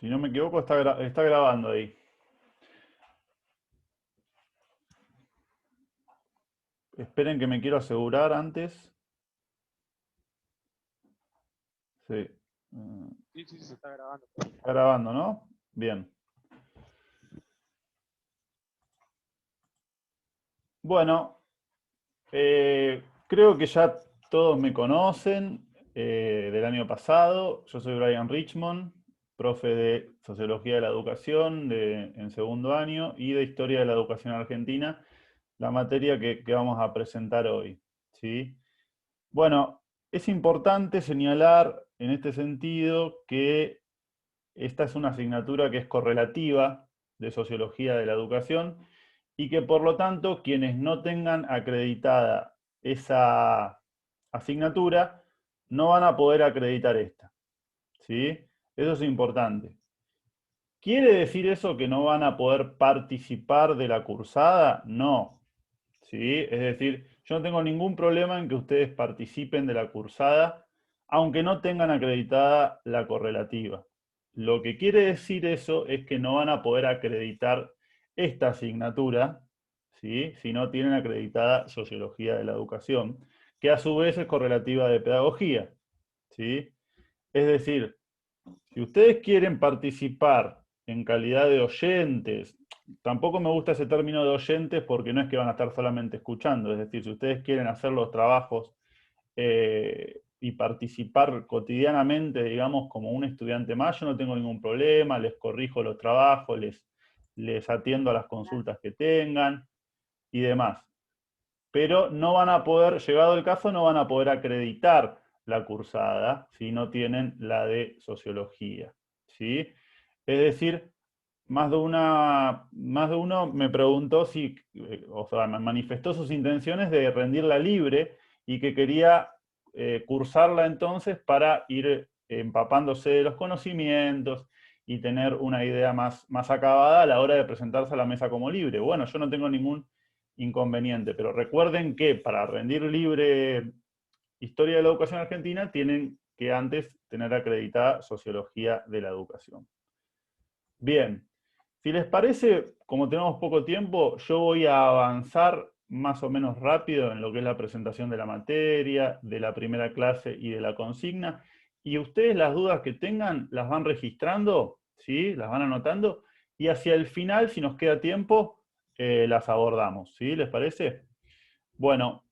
Si no me equivoco, está grabando ahí. Esperen que me quiero asegurar antes. Sí. Sí, se está grabando. Está grabando, ¿no? Bien. Bueno, creo que ya todos me conocen del año pasado. Yo soy Brian Richmond, profe de Sociología de la Educación en segundo año y de Historia de la Educación Argentina, la materia que vamos a presentar hoy. ¿Sí? Bueno, es importante señalar en este sentido que esta es una asignatura que es correlativa de Sociología de la Educación y que por lo tanto quienes no tengan acreditada esa asignatura no van a poder acreditar esta. ¿Sí? Eso es importante. ¿Quiere decir eso que no van a poder participar de la cursada? No. ¿Sí? Es decir, yo no tengo ningún problema en que ustedes participen de la cursada, aunque no tengan acreditada la correlativa. Lo que quiere decir eso es que no van a poder acreditar esta asignatura, ¿sí? Si no tienen acreditada Sociología de la Educación, que a su vez es correlativa de Pedagogía, ¿sí? Es decir, si ustedes quieren participar en calidad de oyentes, tampoco me gusta ese término de oyentes porque no es que van a estar solamente escuchando, es decir, si ustedes quieren hacer los trabajos y participar cotidianamente, digamos, como un estudiante más, yo no tengo ningún problema, les corrijo los trabajos, les atiendo a las consultas que tengan y demás. Pero no van a poder, llegado el caso, no van a poder acreditar la cursada si no tienen la de sociología. ¿Sí? Es decir, más de uno me preguntó si, o sea, me manifestó sus intenciones de rendirla libre y que quería cursarla entonces para ir empapándose de los conocimientos y tener una idea más acabada a la hora de presentarse a la mesa como libre. Bueno, yo no tengo ningún inconveniente, pero recuerden que para rendir libre Historia de la Educación Argentina tienen que antes tener acreditada Sociología de la Educación. Bien, si les parece, como tenemos poco tiempo, yo voy a avanzar más o menos rápido en lo que es la presentación de la materia, de la primera clase y de la consigna, y ustedes las dudas que tengan las van registrando, ¿sí? Las van anotando, y hacia el final, si nos queda tiempo, las abordamos, ¿sí? ¿Les parece? Bueno,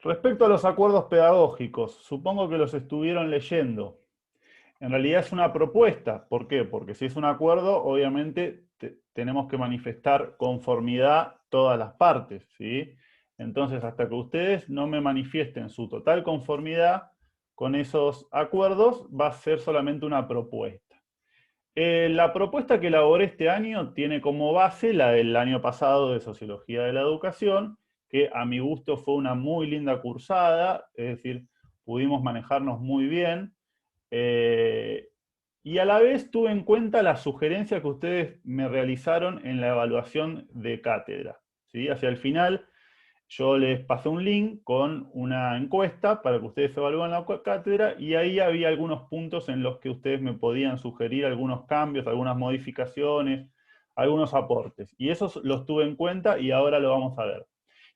respecto a los acuerdos pedagógicos, supongo que los estuvieron leyendo. En realidad es una propuesta. ¿Por qué? Porque si es un acuerdo, obviamente tenemos que manifestar conformidad todas las partes, ¿sí? Entonces, hasta que ustedes no me manifiesten su total conformidad con esos acuerdos, va a ser solamente una propuesta. La propuesta que elaboré este año tiene como base la del año pasado de Sociología de la Educación, que a mi gusto fue una muy linda cursada, es decir, pudimos manejarnos muy bien. Y a la vez tuve en cuenta las sugerencias que ustedes me realizaron en la evaluación de cátedra. ¿Sí? Hacia el final yo les pasé un link con una encuesta para que ustedes evalúen la cátedra y ahí había algunos puntos en los que ustedes me podían sugerir algunos cambios, algunas modificaciones, algunos aportes. Y esos los tuve en cuenta y ahora lo vamos a ver.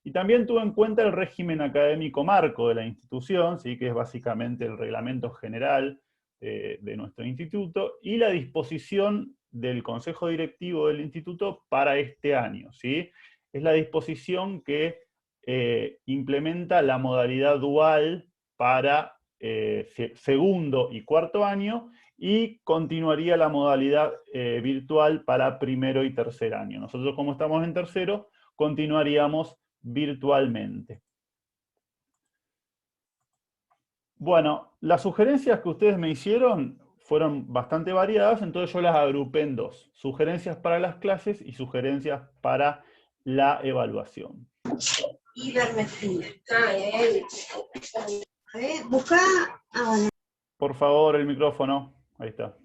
Y también tuve en cuenta el régimen académico marco de la institución, ¿sí? Que es básicamente el reglamento general de nuestro instituto, y la disposición del Consejo Directivo del instituto para este año. ¿Sí? Es la disposición que implementa la modalidad dual para segundo y cuarto año, y continuaría la modalidad virtual para primero y tercer año. Nosotros, como estamos en tercero, continuaríamos virtualmente. Bueno, las sugerencias que ustedes me hicieron fueron bastante variadas, entonces yo las agrupé en dos: sugerencias para las clases y sugerencias para la evaluación. Ivermectina. A ver, busca. Por favor, el micrófono. Ahí está.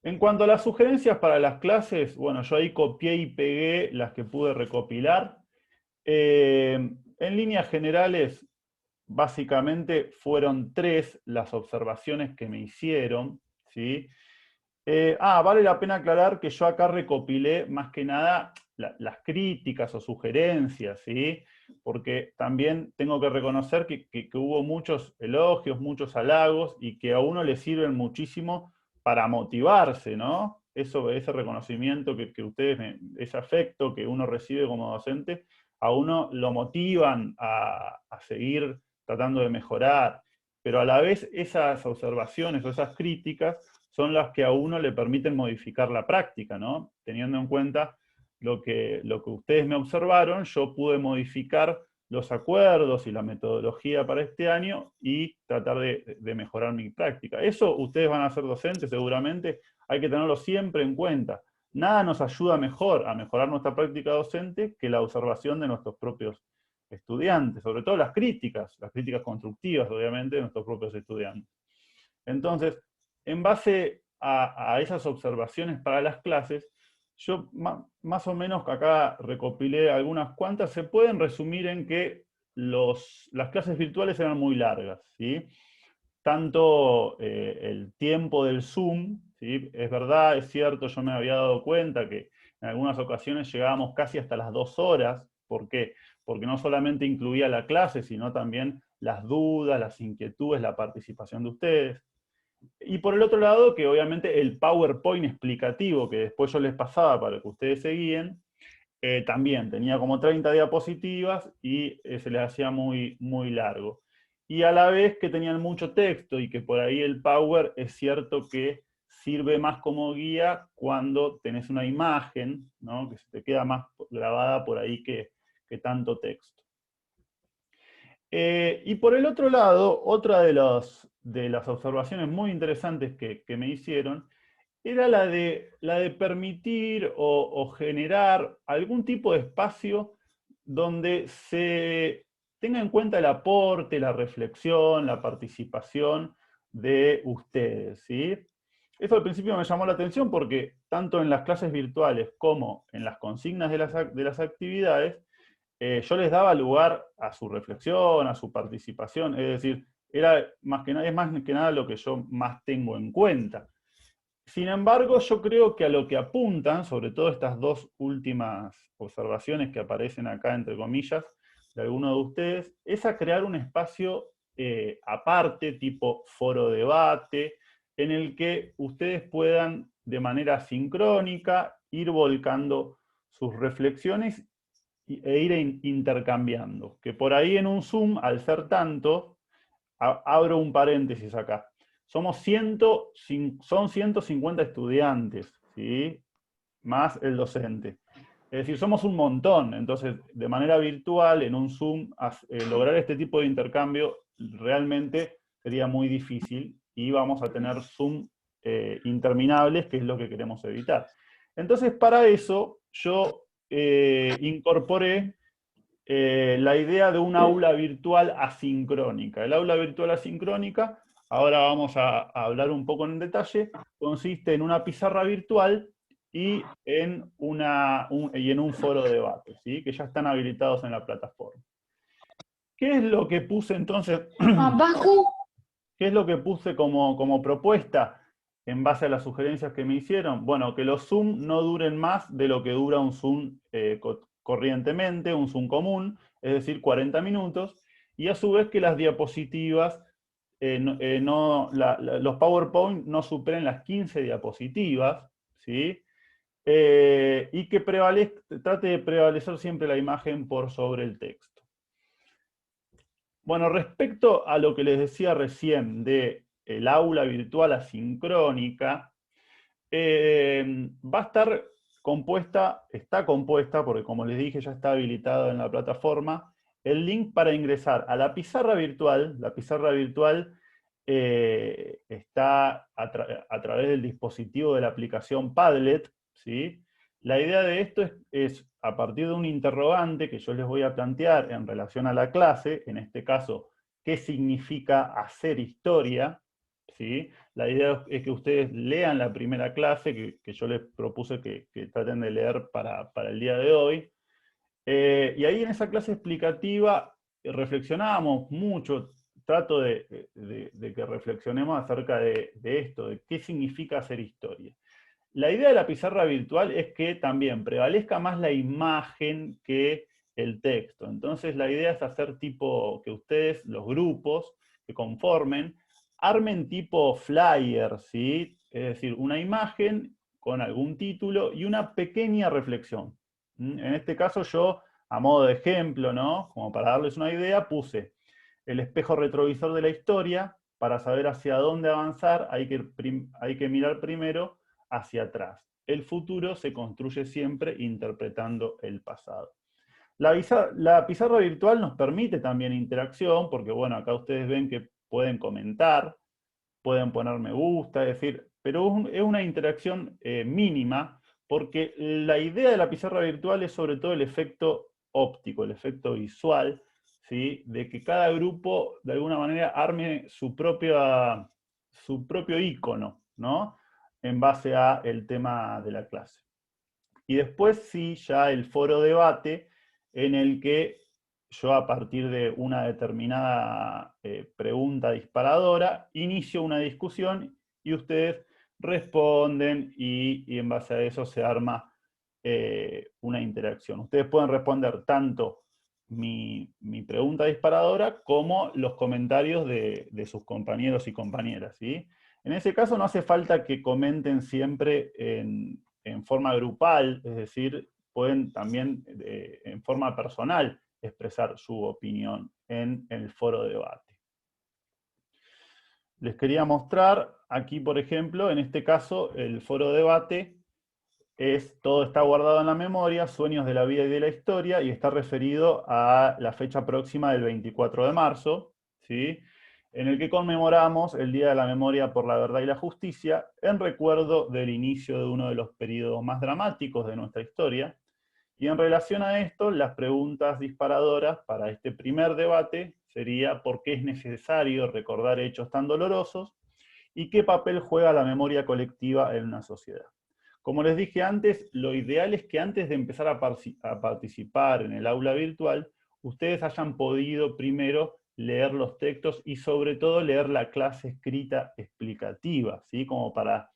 En cuanto a las sugerencias para las clases, bueno, yo ahí copié y pegué las que pude recopilar, En líneas generales, básicamente fueron 3 las observaciones que me hicieron, ¿sí? Vale la pena aclarar que yo acá recopilé más que nada las críticas o sugerencias, ¿sí? Porque también tengo que reconocer que hubo muchos elogios, muchos halagos, y que a uno le sirven muchísimo para motivarse, ¿no? Ese reconocimiento que ustedes, ese afecto que uno recibe como docente, a uno lo motivan a seguir tratando de mejorar. Pero a la vez esas observaciones o esas críticas son las que a uno le permiten modificar la práctica, ¿no? Teniendo en cuenta lo que ustedes me observaron, yo pude modificar los acuerdos y la metodología para este año y tratar de mejorar mi práctica. Eso ustedes van a ser docentes seguramente, hay que tenerlo siempre en cuenta. Nada nos ayuda mejor a mejorar nuestra práctica docente que la observación de nuestros propios estudiantes, sobre todo las críticas constructivas, obviamente, de nuestros propios estudiantes. Entonces, en base a esas observaciones para las clases, yo más o menos acá recopilé algunas cuantas, se pueden resumir en que las clases virtuales eran muy largas, ¿sí? Tanto el tiempo del Zoom, ¿sí? Es verdad, es cierto, yo me había dado cuenta que en algunas ocasiones llegábamos casi hasta las 2 horas. ¿Por qué? Porque no solamente incluía la clase, sino también las dudas, las inquietudes, la participación de ustedes. Y por el otro lado, que obviamente el PowerPoint explicativo que después yo les pasaba para que ustedes se guíen, también tenía como 30 diapositivas y se les hacía muy, muy largo. Y a la vez que tenían mucho texto y que por ahí el Power es cierto que sirve más como guía cuando tenés una imagen, ¿no? Que se te queda más grabada por ahí que tanto texto. Y por el otro lado, otra de las observaciones muy interesantes que me hicieron era la de permitir o generar algún tipo de espacio donde se tenga en cuenta el aporte, la reflexión, la participación de ustedes, ¿sí? Eso al principio me llamó la atención porque tanto en las clases virtuales como en las consignas de las actividades, yo les daba lugar a su reflexión, a su participación, es decir, es más que nada lo que yo más tengo en cuenta. Sin embargo, yo creo que a lo que apuntan, sobre todo estas 2 últimas observaciones que aparecen acá, entre comillas, de alguno de ustedes, es a crear un espacio aparte, tipo foro debate, en el que ustedes puedan, de manera sincrónica, ir volcando sus reflexiones e ir intercambiando. Que por ahí en un Zoom, al ser tanto, abro un paréntesis acá. Son 150 estudiantes, ¿sí? Más el docente. Es decir, somos un montón, entonces de manera virtual, en un Zoom, lograr este tipo de intercambio realmente sería muy difícil y vamos a tener Zoom interminables, que es lo que queremos evitar. Entonces, para eso, yo incorporé la idea de un aula virtual asincrónica. El aula virtual asincrónica, ahora vamos a hablar un poco en detalle, consiste en una pizarra virtual y en un foro de debate, ¿sí? Que ya están habilitados en la plataforma. ¿Qué es lo que puse entonces? Abajo. ¿Qué es lo que puse como propuesta en base a las sugerencias que me hicieron? Bueno, que los Zoom no duren más de lo que dura un Zoom corrientemente, un Zoom común, es decir, 40 minutos, y a su vez que las diapositivas, los PowerPoint no superen las 15 diapositivas, ¿sí? Y que trate de prevalecer siempre la imagen por sobre el texto. Bueno, respecto a lo que les decía recién de el aula virtual asincrónica, va a estar está compuesta, porque como les dije ya está habilitado en la plataforma, el link para ingresar a la pizarra virtual. La pizarra virtual está a través del dispositivo de la aplicación Padlet, ¿sí? La idea de esto es, a partir de un interrogante que yo les voy a plantear en relación a la clase, en este caso, ¿qué significa hacer historia? ¿Sí? La idea es que ustedes lean la primera clase que yo les propuse que traten de leer para el día de hoy. Y ahí en esa clase explicativa reflexionábamos mucho, trato de que reflexionemos acerca de esto, de qué significa hacer historia. La idea de la pizarra virtual es que también prevalezca más la imagen que el texto. Entonces la idea es hacer tipo que ustedes, los grupos que conformen, armen tipo flyer, ¿sí? Es decir, una imagen con algún título y una pequeña reflexión. En este caso yo, a modo de ejemplo, ¿no? Como para darles una idea, puse el espejo retrovisor de la historia. Para saber hacia dónde avanzar hay que mirar primero hacia atrás. El futuro se construye siempre interpretando el pasado. La pizarra virtual nos permite también interacción, porque bueno, acá ustedes ven que pueden comentar, pueden poner me gusta, es decir, pero es una interacción mínima, porque la idea de la pizarra virtual es sobre todo el efecto óptico, el efecto visual, ¿sí? De que cada grupo de alguna manera arme su propio icono, ¿no? En base al tema de la clase. Y después sí, ya el foro debate, en el que yo a partir de una determinada pregunta disparadora, inicio una discusión y ustedes responden y en base a eso se arma una interacción. Ustedes pueden responder tanto mi pregunta disparadora como los comentarios de sus compañeros y compañeras, ¿sí? En ese caso no hace falta que comenten siempre en forma grupal, es decir, pueden también en forma personal expresar su opinión en el foro de debate. Les quería mostrar aquí, por ejemplo, en este caso, el foro de debate todo está guardado en la memoria, Sueños de la vida y de la historia, y está referido a la fecha próxima del 24 de marzo, ¿sí? En el que conmemoramos el Día de la Memoria por la Verdad y la Justicia, en recuerdo del inicio de uno de los periodos más dramáticos de nuestra historia. Y en relación a esto, las preguntas disparadoras para este primer debate sería ¿por qué es necesario recordar hechos tan dolorosos? ¿Y qué papel juega la memoria colectiva en una sociedad? Como les dije antes, lo ideal es que antes de empezar a participar en el aula virtual, ustedes hayan podido primero leer los textos y sobre todo leer la clase escrita explicativa, ¿sí? Como para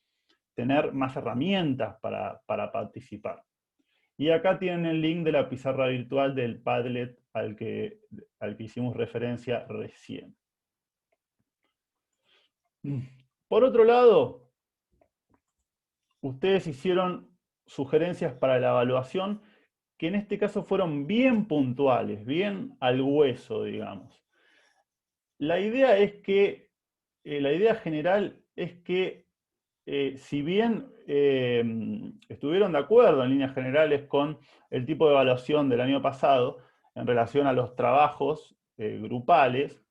tener más herramientas para participar. Y acá tienen el link de la pizarra virtual del Padlet al que hicimos referencia recién. Por otro lado, ustedes hicieron sugerencias para la evaluación que en este caso fueron bien puntuales, bien al hueso, digamos. La idea es que, la idea general es que, si bien estuvieron de acuerdo en líneas generales con el tipo de evaluación del año pasado en relación a los trabajos grupales,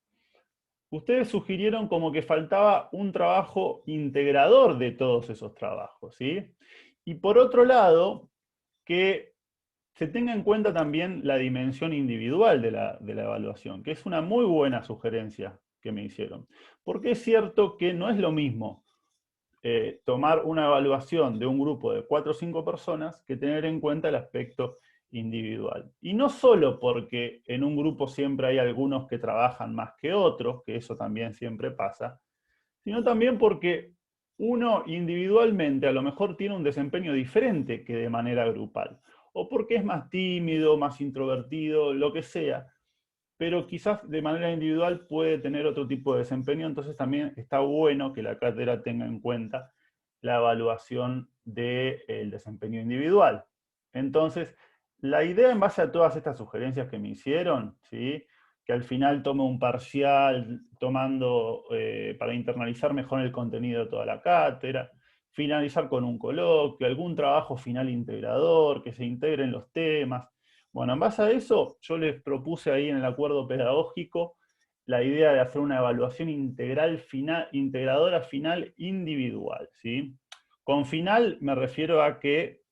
ustedes sugirieron como que faltaba un trabajo integrador de todos esos trabajos, ¿sí? Y por otro lado, que se tenga en cuenta también la dimensión individual de la evaluación, que es una muy buena sugerencia que me hicieron. Porque es cierto que no es lo mismo tomar una evaluación de un grupo de 4 o 5 personas que tener en cuenta el aspecto individual. Y no solo porque en un grupo siempre hay algunos que trabajan más que otros, que eso también siempre pasa, sino también porque uno individualmente a lo mejor tiene un desempeño diferente que de manera grupal, o porque es más tímido, más introvertido, lo que sea, pero quizás de manera individual puede tener otro tipo de desempeño, entonces también está bueno que la cátedra tenga en cuenta la evaluación del desempeño individual. Entonces, la idea en base a todas estas sugerencias que me hicieron, ¿sí? Que al final tome un parcial para internalizar mejor el contenido de toda la cátedra, finalizar con un coloquio, algún trabajo final integrador, que se integren los temas. Bueno, en base a eso, yo les propuse ahí en el acuerdo pedagógico la idea de hacer una evaluación integradora final individual, ¿sí? Con final me refiero a que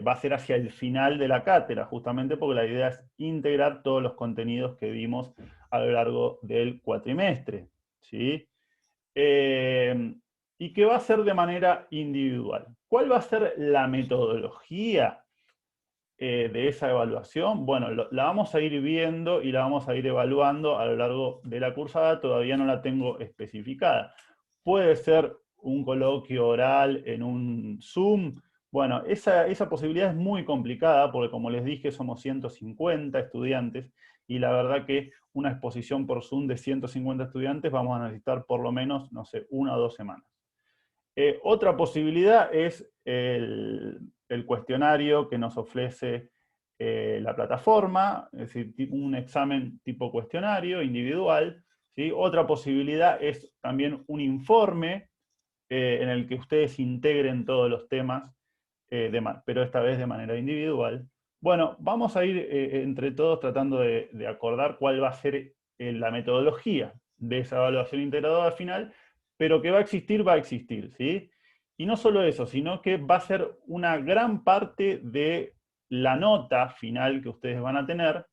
va a ser hacia el final de la cátedra, justamente porque la idea es integrar todos los contenidos que vimos a lo largo del cuatrimestre, ¿sí? Y que va a ser de manera individual. ¿Cuál va a ser la metodología? de esa evaluación, bueno, la vamos a ir viendo y la vamos a ir evaluando a lo largo de la cursada, todavía no la tengo especificada. Puede ser un coloquio oral en un Zoom. Bueno, esa posibilidad es muy complicada porque, como les dije, somos 150 estudiantes y la verdad que una exposición por Zoom de 150 estudiantes vamos a necesitar por lo menos, no sé, 1 o 2 semanas. Otra posibilidad es el cuestionario que nos ofrece la plataforma, es decir, un examen tipo cuestionario individual, ¿sí? Otra posibilidad es también un informe en el que ustedes integren todos los temas, pero esta vez de manera individual. Bueno, vamos a ir entre todos tratando de acordar cuál va a ser la metodología de esa evaluación integradora final, pero que va a existir, ¿sí? Y no solo eso, sino que va a ser una gran parte de la nota final que ustedes van a tener,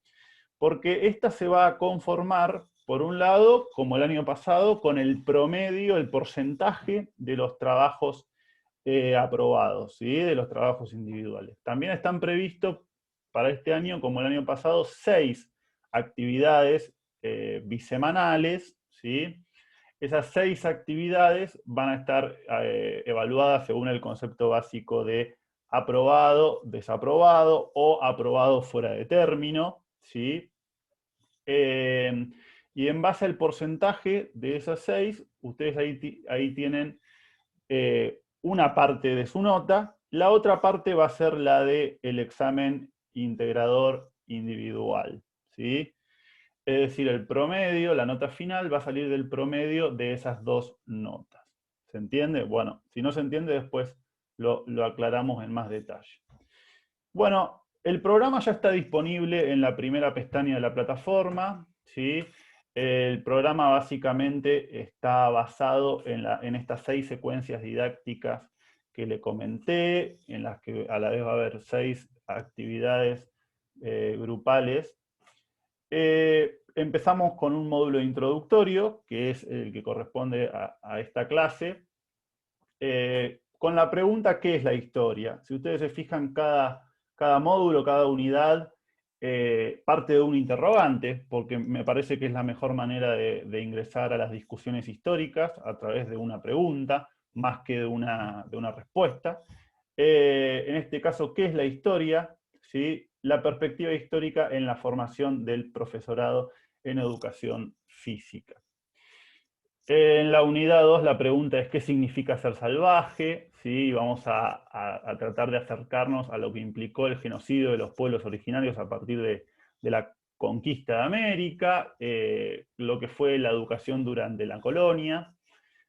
porque esta se va a conformar, por un lado, como el año pasado, con el promedio, el porcentaje de los trabajos aprobados, ¿sí? De los trabajos individuales. También están previstos para este año, como el año pasado, 6 actividades bisemanales, ¿sí? Esas 6 actividades van a estar evaluadas según el concepto básico de aprobado, desaprobado o aprobado fuera de término, ¿sí? Y en base al porcentaje de esas 6, ustedes ahí tienen una parte de su nota, la otra parte va a ser la del examen integrador individual, ¿sí? Es decir, el promedio, la nota final, va a salir del promedio de esas 2 notas. ¿Se entiende? Bueno, si no se entiende, después lo aclaramos en más detalle. Bueno, el programa ya está disponible en la primera pestaña de la plataforma, ¿sí? El programa básicamente está basado en estas 6 secuencias didácticas que le comenté, en las que a la vez va a haber 6 actividades grupales. Empezamos con un módulo introductorio, que es el que corresponde a esta clase, con la pregunta ¿qué es la historia? Si ustedes se fijan, cada módulo, cada unidad, parte de un interrogante, porque me parece que es la mejor manera de ingresar a las discusiones históricas, a través de una pregunta, más que de una respuesta. En este caso, ¿qué es la historia? ¿Sí? La perspectiva histórica en la formación del profesorado en educación física. En la unidad 2 la pregunta es ¿qué significa ser salvaje? ¿Sí? Vamos a tratar de acercarnos a lo que implicó el genocidio de los pueblos originarios a partir de la conquista de América, lo que fue la educación durante la colonia.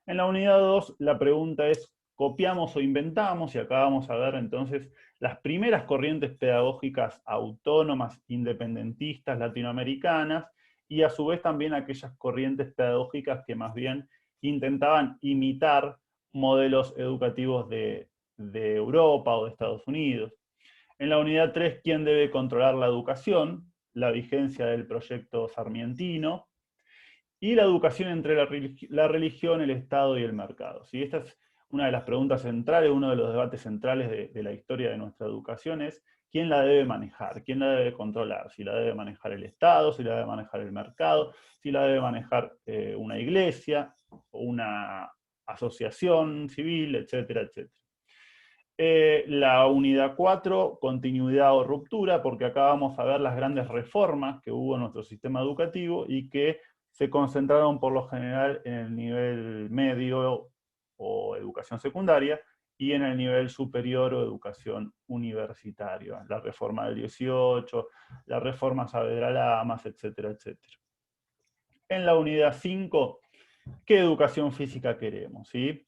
En la unidad 2 la pregunta es ¿copiamos o inventamos? Y acá vamos a ver entonces las primeras corrientes pedagógicas autónomas, independentistas, latinoamericanas, y a su vez también aquellas corrientes pedagógicas que más bien intentaban imitar modelos educativos de Europa o de Estados Unidos. En la unidad 3, ¿quién debe controlar la educación? La vigencia del proyecto sarmientino. Y la educación entre la religión, el Estado y el mercado. ¿Sí? Esta es una de las preguntas centrales, uno de los debates centrales de la historia de nuestra educación es ¿quién la debe manejar? ¿Quién la debe controlar? Si la debe manejar el Estado, si la debe manejar el mercado, si la debe manejar una iglesia, una asociación civil, etcétera, etcétera. La unidad 4, continuidad o ruptura, porque acá vamos a ver las grandes reformas que hubo en nuestro sistema educativo y que se concentraron por lo general en el nivel medio o educación secundaria y en el nivel superior o educación universitaria. La reforma del 18, la reforma Saavedra Lamas, etcétera, etcétera. En la unidad 5, ¿qué educación física queremos? ¿Sí?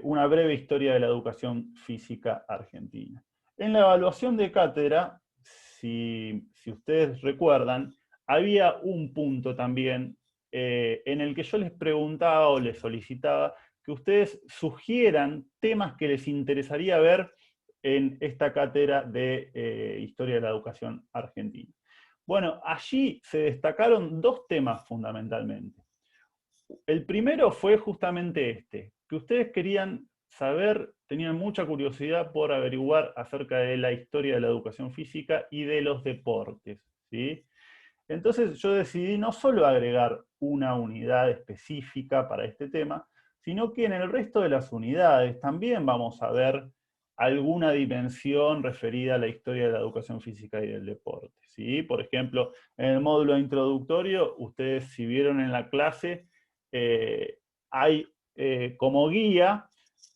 Una breve historia de la educación física argentina. En la evaluación de cátedra, si ustedes recuerdan, había un punto también en el que yo les preguntaba o les solicitaba que ustedes sugieran temas que les interesaría ver en esta cátedra de Historia de la Educación Argentina. Bueno, allí se destacaron 2 temas fundamentalmente. El primero fue justamente este, que ustedes querían saber tenían mucha curiosidad por averiguar acerca de la historia de la educación física y de los deportes, ¿sí? Entonces yo decidí no solo agregar una unidad específica para este tema, sino que en el resto de las unidades también vamos a ver alguna dimensión referida a la historia de la educación física y del deporte, ¿sí? Por ejemplo, en el módulo introductorio, ustedes si vieron en la clase, hay como guía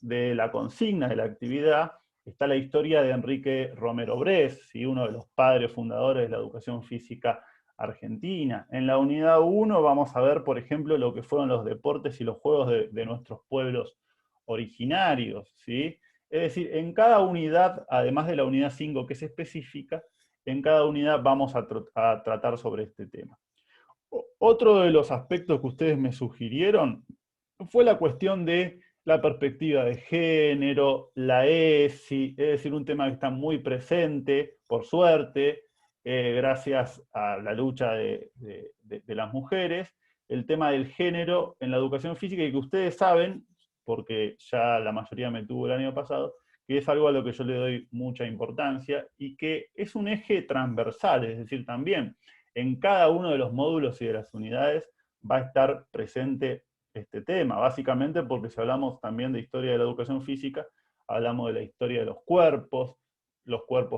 de la consigna de la actividad, está la historia de Enrique Romero Bres, ¿sí? Uno de los padres fundadores de la educación física argentina. En la unidad 1 vamos a ver, por ejemplo, lo que fueron los deportes y los juegos de nuestros pueblos originarios, ¿sí? Es decir, en cada unidad, además de la unidad 5 que es específica, en cada unidad vamos a tratar sobre este tema. Otro de los aspectos que ustedes me sugirieron fue la cuestión de la perspectiva de género, la ESI, es decir, un tema que está muy presente, por suerte, gracias a la lucha de las mujeres, el tema del género en la educación física, y que ustedes saben, porque ya la mayoría me tuvo el año pasado, que es algo a lo que yo le doy mucha importancia, y que es un eje transversal, es decir, también en cada uno de los módulos y de las unidades va a estar presente este tema, básicamente porque si hablamos también de historia de la educación física, hablamos de la historia de los cuerpos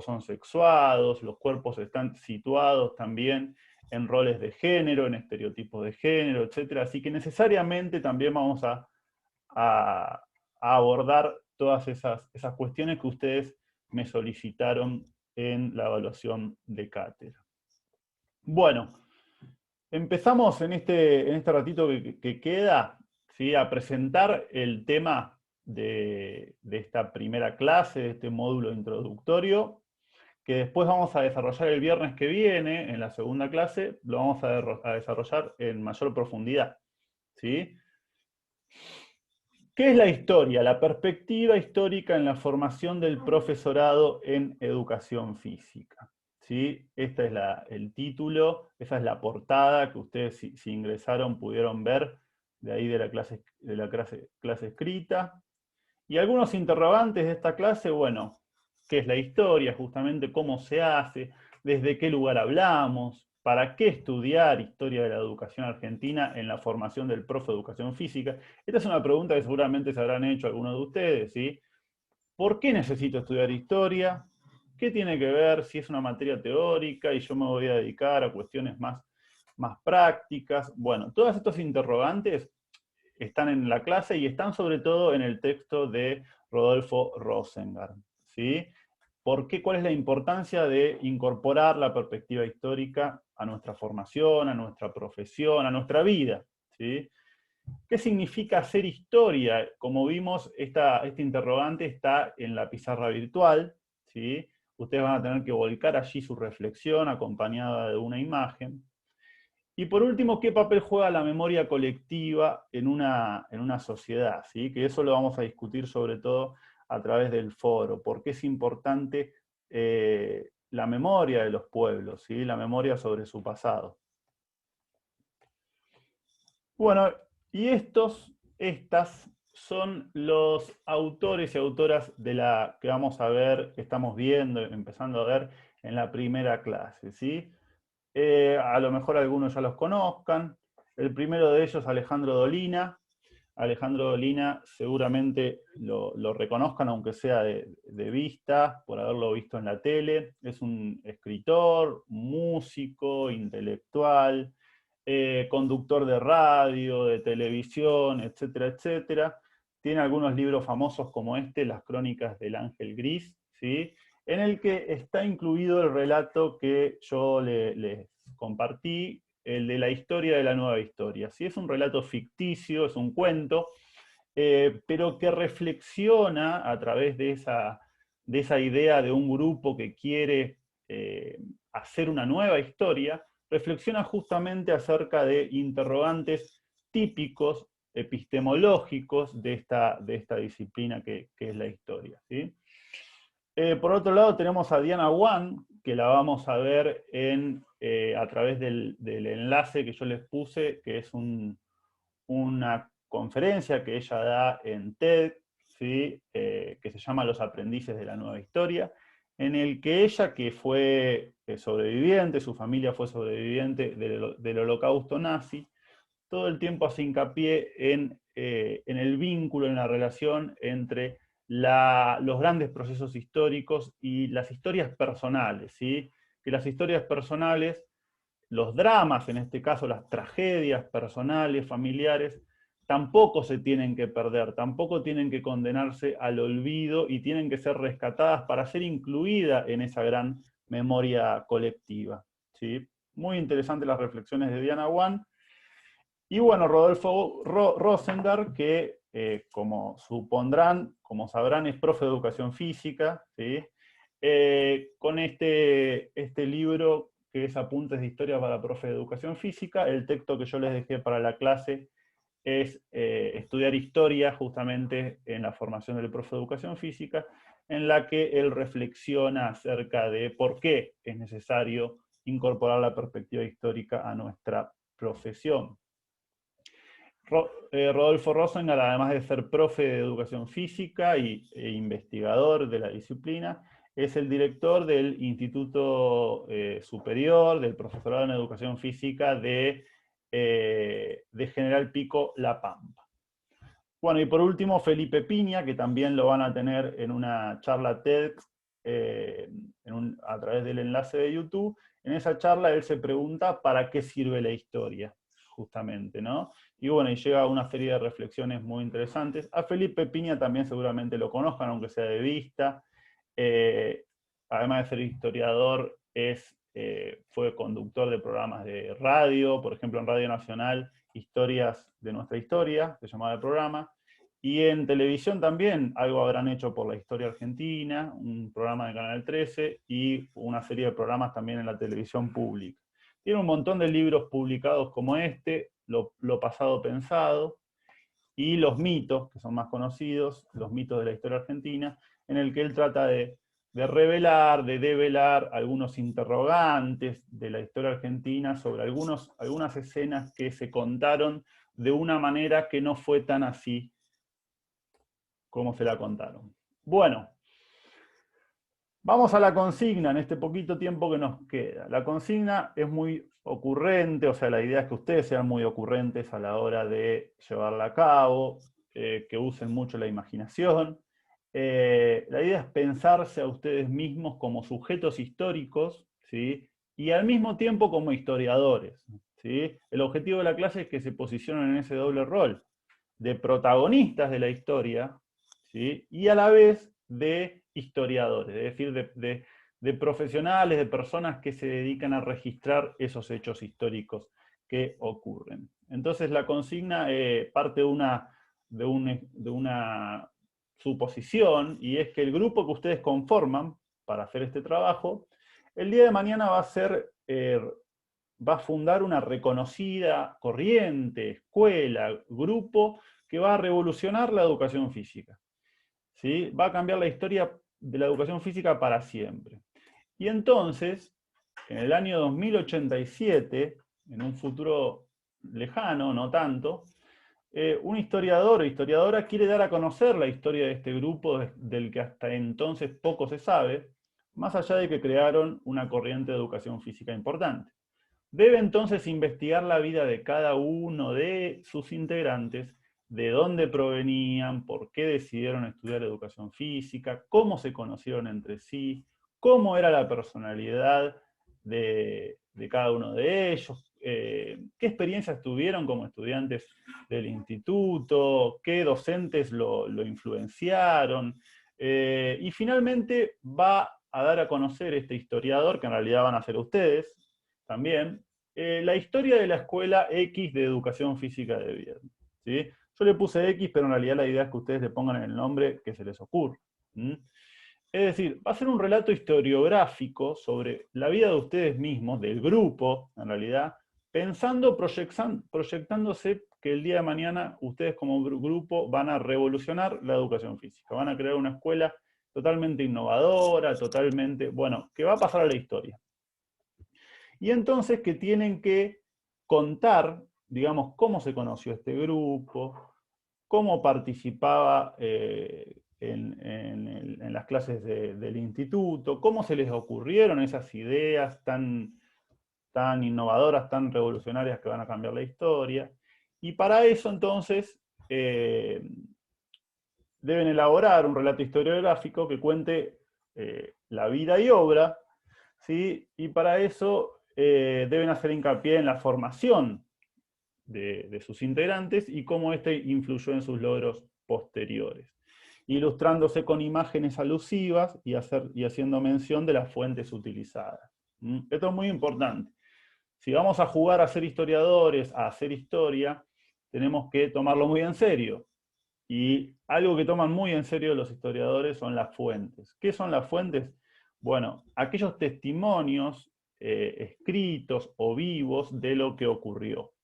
son sexuados, los cuerpos están situados también en roles de género, en estereotipos de género, etc. Así que necesariamente también vamos a abordar todas esas cuestiones que ustedes me solicitaron en la evaluación de cátedra. Bueno, empezamos en este ratito que queda, ¿sí?, a presentar el tema de esta primera clase, de este módulo introductorio, que después vamos a desarrollar el viernes que viene, en la segunda clase, lo vamos a desarrollar en mayor profundidad, ¿sí? ¿Qué es la historia? La perspectiva histórica en la formación del profesorado en educación física. ¿Sí? Este es el título, esa es la portada que ustedes si ingresaron pudieron ver de ahí de la clase escrita. Y algunos interrogantes de esta clase, bueno, ¿qué es la historia? Justamente cómo se hace, desde qué lugar hablamos, para qué estudiar historia de la educación argentina en la formación del profe de educación física. Esta es una pregunta que seguramente se habrán hecho algunos de ustedes, ¿sí? ¿Por qué necesito estudiar historia? ¿Qué tiene que ver si es una materia teórica y yo me voy a dedicar a cuestiones más prácticas? Bueno, todos estos interrogantes están en la clase y están sobre todo en el texto de Rodolfo Rosengart, ¿sí? ¿Cuál es la importancia de incorporar la perspectiva histórica a nuestra formación, a nuestra profesión, a nuestra vida, ¿sí? ¿Qué significa hacer historia? Como vimos, este interrogante está en la pizarra virtual, ¿sí? Ustedes van a tener que volcar allí su reflexión acompañada de una imagen. Y por último, ¿qué papel juega la memoria colectiva en una sociedad? ¿Sí? Que eso lo vamos a discutir sobre todo a través del foro. ¿Por qué es importante la memoria de los pueblos? ¿Sí? La memoria sobre su pasado. Bueno, y estas son los autores y autoras de la que vamos a ver, que estamos viendo, empezando a ver en la primera clase, ¿sí? A lo mejor algunos ya los conozcan. El primero de ellos, Alejandro Dolina. Alejandro Dolina seguramente lo reconozcan, aunque sea de vista, por haberlo visto en la tele. Es un escritor, músico, intelectual, conductor de radio, de televisión, etcétera, etcétera. Tiene algunos libros famosos como Las Crónicas del Ángel Gris, ¿sí?, en el que está incluido el relato que yo les compartí, el de la historia de la nueva historia. ¿Sí? Es un relato ficticio, es un cuento, pero que reflexiona a través de esa idea de un grupo que quiere hacer una nueva historia, reflexiona justamente acerca de interrogantes típicos, epistemológicos de esta disciplina que es la historia, ¿sí? Por otro lado tenemos a Diana Wan, que la vamos a ver a través del enlace que yo les puse, que es una conferencia que ella da en TED, ¿sí? Que se llama Los aprendices de la nueva historia, en el que ella, que fue sobreviviente, su familia fue sobreviviente del holocausto nazi, todo el tiempo hace hincapié en el vínculo, en la relación entre los grandes procesos históricos y las historias personales, ¿sí? Que las historias personales, los dramas, en este caso las tragedias personales, familiares, tampoco se tienen que perder, tampoco tienen que condenarse al olvido y tienen que ser rescatadas para ser incluidas en esa gran memoria colectiva, ¿sí? Muy interesantes las reflexiones de Diana Wan. Y bueno, Rodolfo Rosenberg, que como supondrán, como sabrán, es profe de educación física, ¿sí? Con este libro que es Apuntes de Historia para Profe de Educación Física, el texto que yo les dejé para la clase es estudiar historia justamente en la formación del profe de Educación Física, en la que él reflexiona acerca de por qué es necesario incorporar la perspectiva histórica a nuestra profesión. Rodolfo Rosenberg, además de ser profe de educación física e investigador de la disciplina, es el director del Instituto Superior del Profesorado en Educación Física de General Pico, La Pampa. Bueno, y por último, Felipe Piña, que también lo van a tener en una charla TEDx a través del enlace de YouTube. En esa charla él se pregunta ¿para qué sirve la historia? Justamente, ¿no? Y bueno, y llega a una serie de reflexiones muy interesantes. A Felipe Piña también seguramente lo conozcan, aunque sea de vista. Además de ser historiador, fue conductor de programas de radio, por ejemplo en Radio Nacional, Historias de Nuestra Historia, se llamaba el programa. Y en televisión también, algo habrán hecho por la historia argentina, un programa de Canal 13 y una serie de programas también en la televisión pública. Tiene un montón de libros publicados como este, Lo pasado pensado, y Los mitos, que son más conocidos, Los mitos de la historia argentina, en el que él trata de revelar, de develar algunos interrogantes de la historia argentina sobre algunas escenas que se contaron de una manera que no fue tan así como se la contaron. Bueno, vamos a la consigna en este poquito tiempo que nos queda. La consigna es muy ocurrente, o sea, la idea es que ustedes sean muy ocurrentes a la hora de llevarla a cabo, que usen mucho la imaginación. La idea es pensarse a ustedes mismos como sujetos históricos, ¿sí? Y al mismo tiempo como historiadores, ¿sí? El objetivo de la clase es que se posicionen en ese doble rol de protagonistas de la historia, ¿sí? Y a la vez de historiadores, es decir, de profesionales, de personas que se dedican a registrar esos hechos históricos que ocurren. Entonces la consigna parte de una suposición, y es que el grupo que ustedes conforman para hacer este trabajo, el día de mañana va a fundar una reconocida corriente, escuela, grupo que va a revolucionar la educación física, ¿sí? Va a cambiar la historia de la educación física para siempre. Y entonces, en el año 2087, en un futuro lejano, no tanto, un historiador o historiadora quiere dar a conocer la historia de este grupo del que hasta entonces poco se sabe, más allá de que crearon una corriente de educación física importante. Debe entonces investigar la vida de cada uno de sus integrantes, de dónde provenían, por qué decidieron estudiar educación física, cómo se conocieron entre sí, cómo era la personalidad de cada uno de ellos, qué experiencias tuvieron como estudiantes del instituto, qué docentes lo influenciaron, y finalmente va a dar a conocer este historiador, que en realidad van a ser ustedes también, la historia de la escuela X de educación física de Viedma, ¿sí? Yo le puse X, pero en realidad la idea es que ustedes le pongan el nombre que se les ocurra. Es decir, va a ser un relato historiográfico sobre la vida de ustedes mismos, del grupo, en realidad, pensando, proyectándose que el día de mañana ustedes como grupo van a revolucionar la educación física, van a crear una escuela totalmente innovadora, totalmente, bueno, que va a pasar a la historia. Y entonces que tienen que contar, digamos, cómo se conoció este grupo, cómo participaba en las clases del instituto, cómo se les ocurrieron esas ideas tan innovadoras, tan revolucionarias que van a cambiar la historia. Y para eso entonces deben elaborar un relato historiográfico que cuente la vida y obra, ¿sí? Y para eso deben hacer hincapié en la formación de sus integrantes y cómo éste influyó en sus logros posteriores, ilustrándose con imágenes alusivas y haciendo mención de las fuentes utilizadas. Esto es muy importante. Si vamos a jugar a ser historiadores, a hacer historia, tenemos que tomarlo muy en serio. Y algo que toman muy en serio los historiadores son las fuentes. ¿Qué son las fuentes? Bueno, aquellos testimonios escritos o vivos de lo que ocurrió.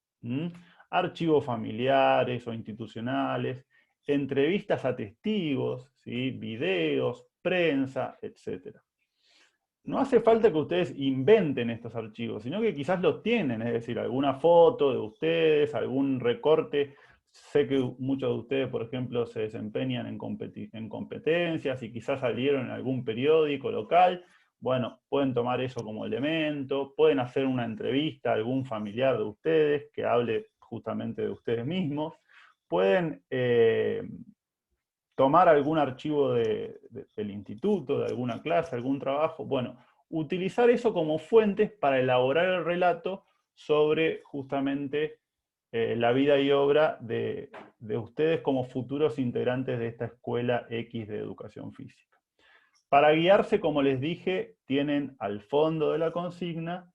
Archivos familiares o institucionales, entrevistas a testigos, ¿sí? Videos, prensa, etc. No hace falta que ustedes inventen estos archivos, sino que quizás los tienen, es decir, alguna foto de ustedes, algún recorte. Sé que muchos de ustedes, por ejemplo, se desempeñan en competencias y quizás salieron en algún periódico local. Bueno, pueden tomar eso como elemento, pueden hacer una entrevista a algún familiar de ustedes que hable justamente de ustedes mismos. Pueden tomar algún archivo del instituto, de alguna clase, algún trabajo. Bueno, utilizar eso como fuentes para elaborar el relato sobre justamente la vida y obra de ustedes como futuros integrantes de esta escuela X de educación física. Para guiarse, como les dije, tienen al fondo de la consigna,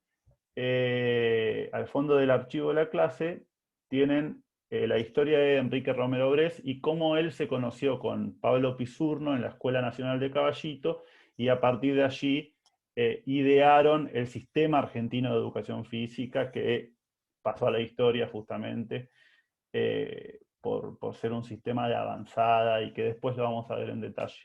al fondo del archivo de la clase, tienen la historia de Enrique Romero Bress y cómo él se conoció con Pablo Pisurno en la Escuela Nacional de Caballito, y a partir de allí idearon el sistema argentino de educación física, que pasó a la historia justamente por ser un sistema de avanzada y que después lo vamos a ver en detalle.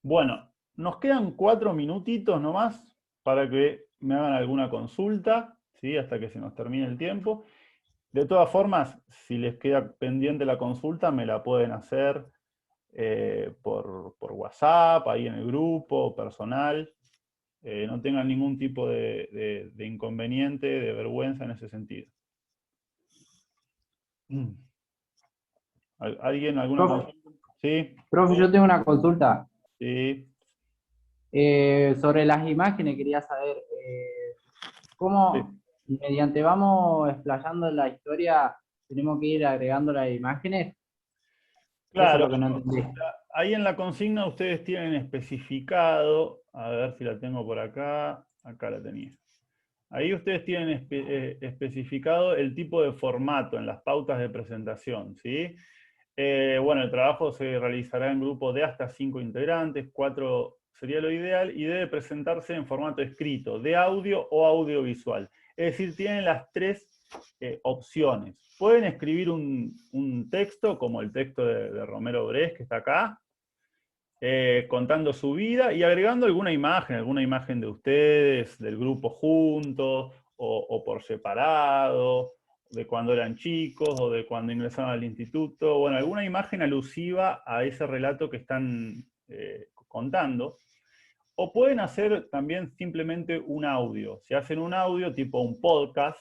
Bueno, nos quedan 4 minutitos nomás para que me hagan alguna consulta, ¿sí? Hasta que se nos termine el tiempo. De todas formas, si les queda pendiente la consulta, me la pueden hacer por WhatsApp, ahí en el grupo, personal. No tengan ningún tipo de inconveniente, de vergüenza en ese sentido. ¿Alguien, alguna Profe, consulta? ¿Sí? profe, yo tengo una consulta. Sí. Sobre las imágenes quería saber Sí. cómo, mediante vamos explayando la historia, tenemos que ir agregando las imágenes. Eso es Claro, lo que no entendí. ahí en la consigna ustedes tienen especificado, a ver si la tengo por acá la tenía. Ahí ustedes tienen especificado el tipo de formato en las pautas de presentación, ¿sí? Bueno, el trabajo se realizará en grupos de hasta 5 integrantes, 4 sería lo ideal, y debe presentarse en formato escrito, de audio o audiovisual. Es decir, tienen las 3 opciones. Pueden escribir un texto, como el texto de Romero Bress, que está acá, contando su vida y agregando alguna imagen de ustedes, del grupo juntos, o por separado, de cuando eran chicos, o de cuando ingresaron al instituto. Bueno, alguna imagen alusiva a ese relato que están contando. O pueden hacer también simplemente un audio. Si hacen un audio tipo un podcast,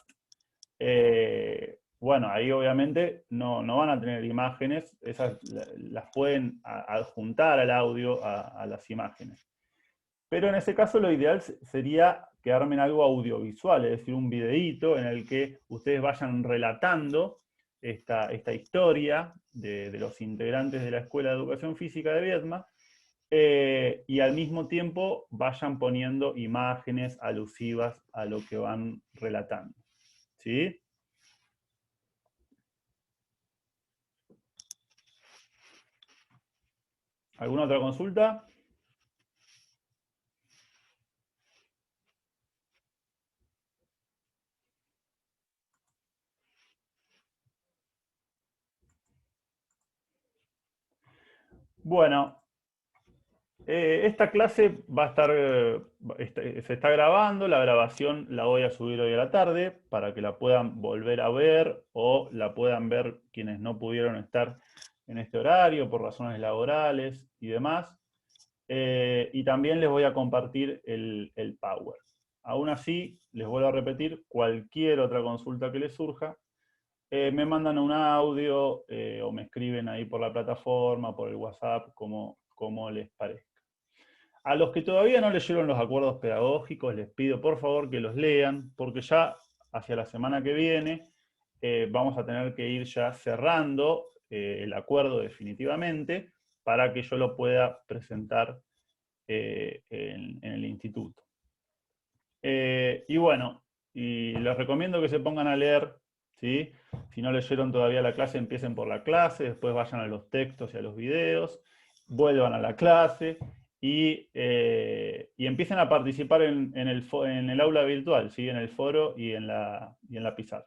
bueno, ahí obviamente no van a tener imágenes, esas las pueden adjuntar al audio a las imágenes. Pero en ese caso lo ideal sería que armen algo audiovisual, es decir, un videíto en el que ustedes vayan relatando esta historia de los integrantes de la Escuela de Educación Física de Viedma, y al mismo tiempo vayan poniendo imágenes alusivas a lo que van relatando. ¿Sí? ¿Alguna otra consulta? Bueno, Esta clase va a estar, se está grabando, la grabación la voy a subir hoy a la tarde para que la puedan volver a ver o la puedan ver quienes no pudieron estar en este horario por razones laborales y demás. Y también les voy a compartir el Power. Aún así, les vuelvo a repetir, cualquier otra consulta que les surja, me mandan un audio o me escriben ahí por la plataforma, por el WhatsApp, como les parezca. A los que todavía no leyeron los acuerdos pedagógicos, les pido por favor que los lean, porque ya hacia la semana que viene vamos a tener que ir ya cerrando el acuerdo definitivamente para que yo lo pueda presentar en el instituto. Y bueno, y les recomiendo que se pongan a leer, ¿sí? Si no leyeron todavía la clase, empiecen por la clase, después vayan a los textos y a los videos, vuelvan a la clase y empiecen a participar en el aula virtual, ¿sí? En el foro y en la pizarra.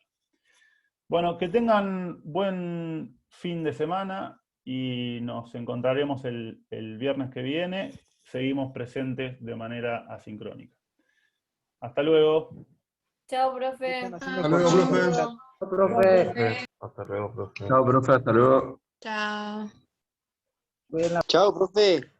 Bueno, que tengan buen fin de semana y nos encontraremos el viernes que viene. Seguimos presentes de manera asincrónica. Hasta luego. Chao, profe. Están haciendo Hasta luego, consultas. profe. Profe, Hasta luego, profe. Chao, profe, hasta luego. Chao. cuídenla. Chao, profe.